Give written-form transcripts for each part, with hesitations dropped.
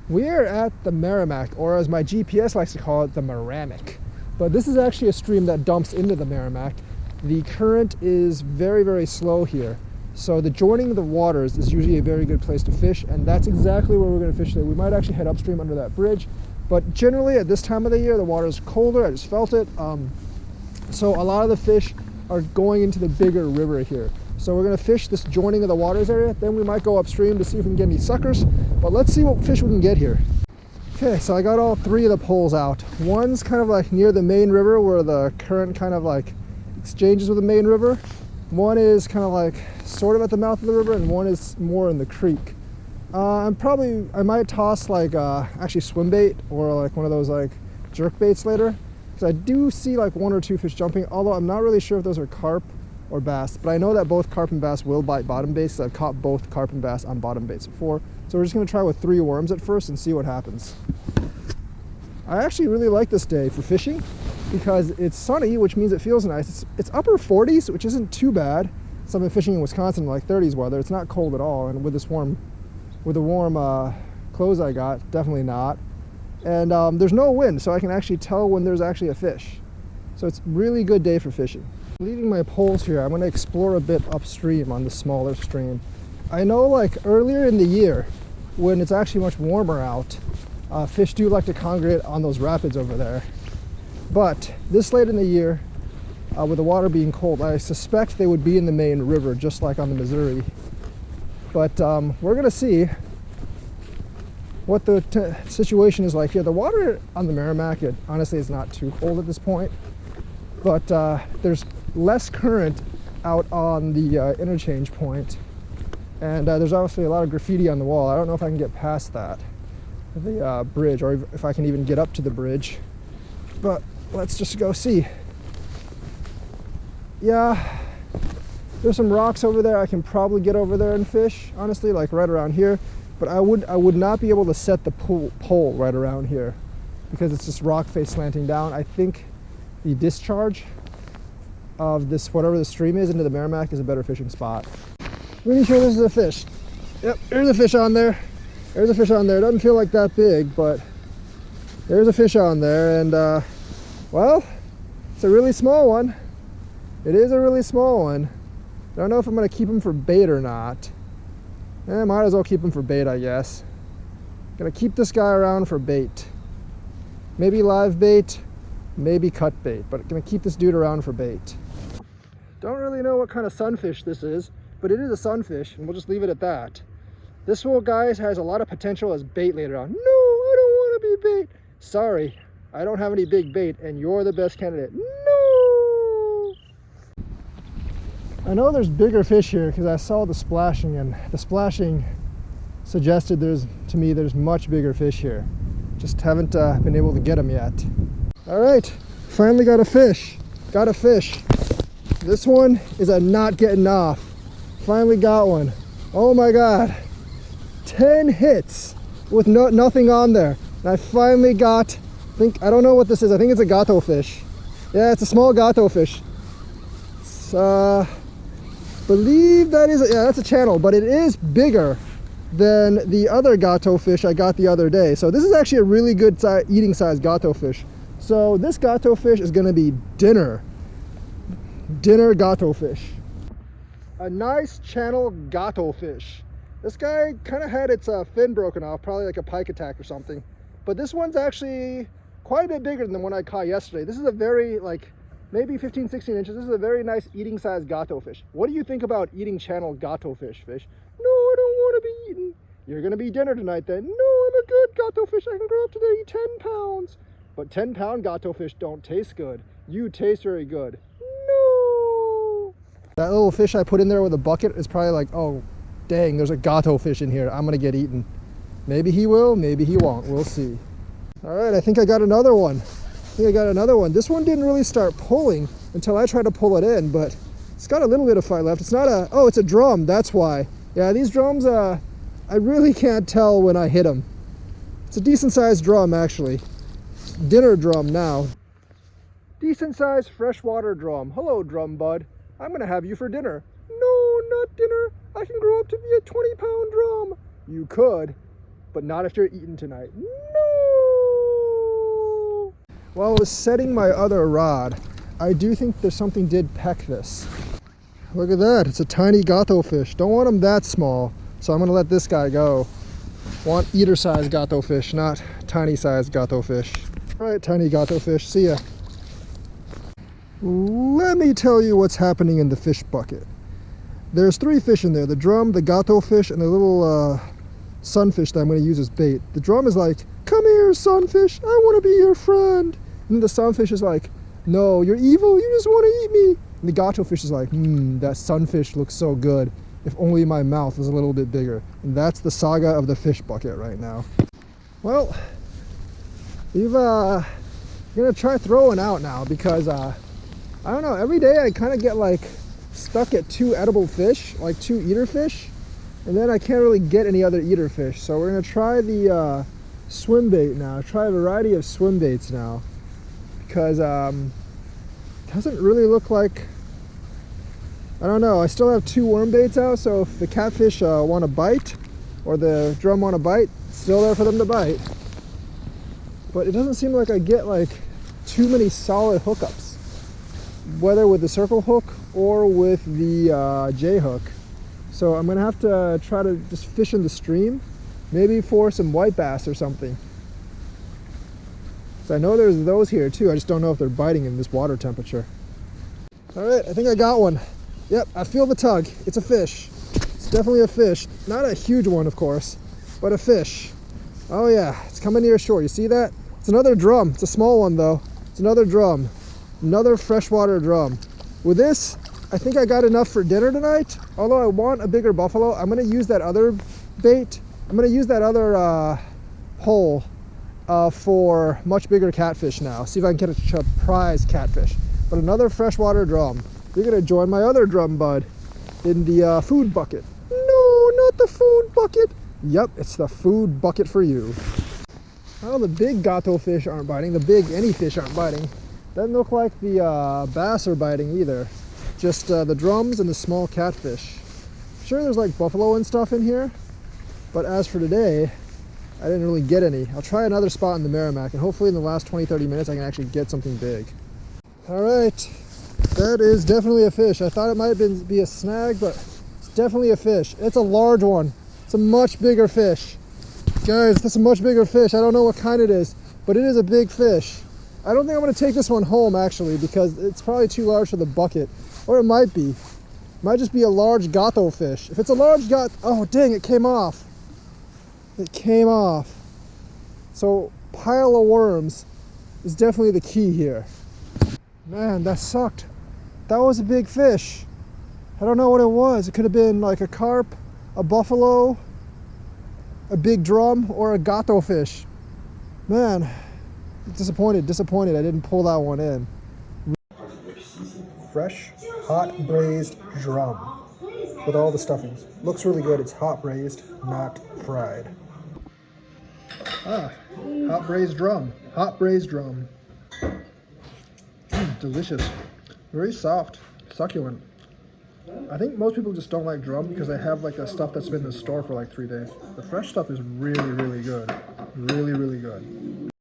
We are at the Meramec, or as my GPS likes to call it, the Meramec. But this is actually a stream that dumps into the Meramec. The current is very, very slow here. So the joining of the waters is usually a very good place to fish, and that's exactly where we're going to fish today. We might actually head upstream under that bridge, but generally at this time of the year, the water is colder. I just felt it. So a lot of the fish are going into the bigger river here. So we're going to fish this joining of the waters area, then we might go upstream to see if we can get any suckers, but let's see what fish we can get here. Okay, so I got all three of the poles out. One's kind of like near the main river where the current kind of like exchanges with the main river. One is kind of like sort of at the mouth of the river, and one is more in the creek. I might toss like actually swim bait or like one of those like jerk baits later, because I do see like one or two fish jumping, although I'm not really sure if those are carp or bass, but I know that both carp and bass will bite bottom baits, so I've caught both carp and bass on bottom baits before. So we're just going to try with 3 worms at first and see what happens. I actually really like this day for fishing because it's sunny, which means it feels nice. It's upper 40s, which isn't too bad. So I've been fishing in Wisconsin in like 30s weather. It's not cold at all, and with the warm clothes I got, definitely not. And there's no wind, so I can actually tell when there's actually a fish. So it's a really good day for fishing. Leaving my poles here, I'm going to explore a bit upstream on the smaller stream. I know like earlier in the year, when it's actually much warmer out, fish do like to congregate on those rapids over there. But this late in the year, with the water being cold, I suspect they would be in the main river, just like on the Missouri. But we're going to see what the situation is like here. The water on the Meramec, honestly, is not too cold at this point. But there's less current out on the interchange point. And there's obviously a lot of graffiti on the wall. I don't know if I can get past that, the bridge, or if I can even get up to the bridge. But let's just go see. Yeah, there's some rocks over there. I can probably get over there and fish, honestly, like right around here. But I would not be able to set the pole right around here because it's just rock face slanting down. I think the discharge of this, whatever the stream is, into the Meramec is a better fishing spot. Pretty sure this is a fish. Yep, there's a fish on there. There's a fish on there. It doesn't feel like that big, but there's a fish on there, and well, it's a really small one. It is a really small one. I don't know if I'm going to keep him for bait or not. Might as well keep him for bait, I guess. Gonna keep this guy around for bait. Maybe live bait, maybe cut bait, but gonna keep this dude around for bait. Don't really know what kind of sunfish this is, but it is a sunfish, and we'll just leave it at that. This one, guys, has a lot of potential as bait later on. No, I don't want to be bait. Sorry, I don't have any big bait, and you're the best candidate. No! I know there's bigger fish here because I saw the splashing, and the splashing suggested there's much bigger fish here. Just haven't been able to get them yet. All right, finally got a fish. Got a fish. This one is a not getting off. Finally got one. Oh my God. 10 hits with nothing on there. And I finally got, I don't know what this is. I think it's a gato fish. Yeah, it's a small gato fish. Believe that is, yeah, that's a channel, but it is bigger than the other gato fish I got the other day. So this is actually a really good eating size gato fish. So this gato fish is gonna be dinner gato fish. A nice channel gato fish. This guy kind of had its fin broken off, probably like a pike attack or something. But this one's actually quite a bit bigger than the one I caught yesterday. This is a very, like, maybe 15, 16 inches. This is a very nice eating size gato fish. What do you think about eating channel gato fish? No, I don't want to be eaten. You're going to be dinner tonight then. No, I'm a good gato fish. I can grow up to eat 10 pounds. But 10-pound gato fish don't taste good. You taste very good. No. That little fish I put in there with a bucket is probably like, oh, dang, there's a gato fish in here. I'm going to get eaten. Maybe he will, maybe he won't. We'll see. All right, I think I got another one. This one didn't really start pulling until I tried to pull it in, but it's got a little bit of fight left. It's not a, oh, it's a drum, that's why. Yeah, these drums, I really can't tell when I hit them. It's a decent sized drum, actually. Dinner drum now. Decent sized freshwater drum. Hello, drum bud. I'm gonna have you for dinner. No, not dinner. I can grow up to be a 20-pound drum. You could. but not if you're eating tonight. No! While I was setting my other rod, I do think there's something did peck this. Look at that, it's a tiny gato fish. Don't want them that small, so I'm gonna let this guy go. Want eater-sized gato fish, not tiny-sized gato fish. All right, tiny gato fish, see ya. Let me tell you what's happening in the fish bucket. There's 3 fish in there, the drum, the gato fish, and the little sunfish that I'm gonna use as bait. The drum is like, come here, sunfish, I wanna be your friend. And the sunfish is like, no, you're evil, you just wanna eat me. And the gato fish is like, that sunfish looks so good. If only my mouth was a little bit bigger. And that's the saga of the fish bucket right now. Well, we've gonna try throwing out now because I don't know, every day I kind of get like stuck at 2 edible fish, like 2 eater fish, and then I can't really get any other eater fish. So we're gonna try the swim bait now, try a variety of swim baits now, because it doesn't really look like, I don't know, I still have 2 worm baits out, so if the catfish want to bite, or the drum want to bite, it's still there for them to bite. But it doesn't seem like I get like too many solid hookups, whether with the circle hook or with the J hook. So I'm gonna have to try to just fish in the stream, maybe for some white bass or something. So I know there's those here too, I just don't know if they're biting in this water temperature. All right, I think I got one. Yep, I feel the tug. It's a fish. It's definitely a fish. Not a huge one, of course, but a fish. Oh yeah, it's coming near shore. You see that? It's another drum. It's a small one though. It's another drum. Another freshwater drum. With this, I think I got enough for dinner tonight. Although I want a bigger buffalo, I'm gonna use that other bait. I'm gonna use that other hole for much bigger catfish now. See if I can catch a prize catfish. But another freshwater drum. You're gonna join my other drum bud in the food bucket. No, not the food bucket. Yep, it's the food bucket for you. Well, the big gato fish aren't biting. The big any fish aren't biting. Doesn't look like the bass are biting either. Just the drums and the small catfish. I'm sure there's like buffalo and stuff in here, but as for today, I didn't really get any. I'll try another spot in the Meramec, and hopefully in the last 20-30 minutes I can actually get something big. All right. That is definitely a fish. I thought it might be a snag, but it's definitely a fish. It's a large one. It's a much bigger fish. Guys, that's a much bigger fish. I don't know what kind it is, but it is a big fish. I don't think I'm going to take this one home, actually, because it's probably too large for the bucket. Or it might be. It might just be a large gato fish. If it's a large oh dang, it came off. It came off. So, pile of worms is definitely the key here. Man, that sucked. That was a big fish. I don't know what it was. It could have been like a carp, a buffalo, a big drum, or a gato fish. Man, disappointed. I didn't pull that one in. Fresh, hot braised drum with all the stuffings. Looks really good. It's hot braised, not fried. Hot braised drum. Hot braised drum. Delicious. Very soft, succulent. I think most people just don't like drum because they have like the stuff that's been in the store for like 3 days. The fresh stuff is really, really good. Really, really good.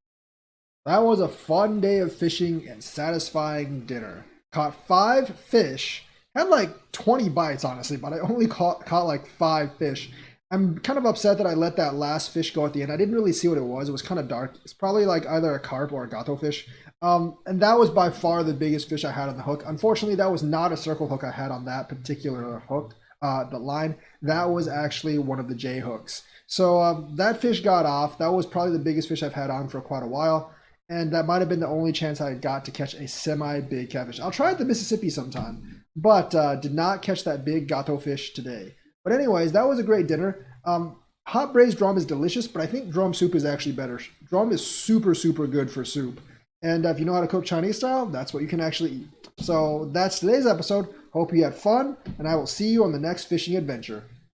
That was a fun day of fishing and satisfying dinner. Caught 5 fish. Had like 20 bites, honestly, but I only caught like 5 fish. I'm kind of upset that I let that last fish go at the end. I didn't really see what it was. It was kind of dark. It's probably like either a carp or a gato fish. And that was by far the biggest fish I had on the hook. Unfortunately, that was not a circle hook I had on that particular hook, the line. That was actually one of the J hooks. So that fish got off. That was probably the biggest fish I've had on for quite a while. And that might have been the only chance I got to catch a semi-big catfish. I'll try at the Mississippi sometime, but did not catch that big gato fish today. But anyways, that was a great dinner. Hot braised drum is delicious, but I think drum soup is actually better. Drum is super, super good for soup. And if you know how to cook Chinese style, that's what you can actually eat. So that's today's episode. Hope you had fun, and I will see you on the next fishing adventure.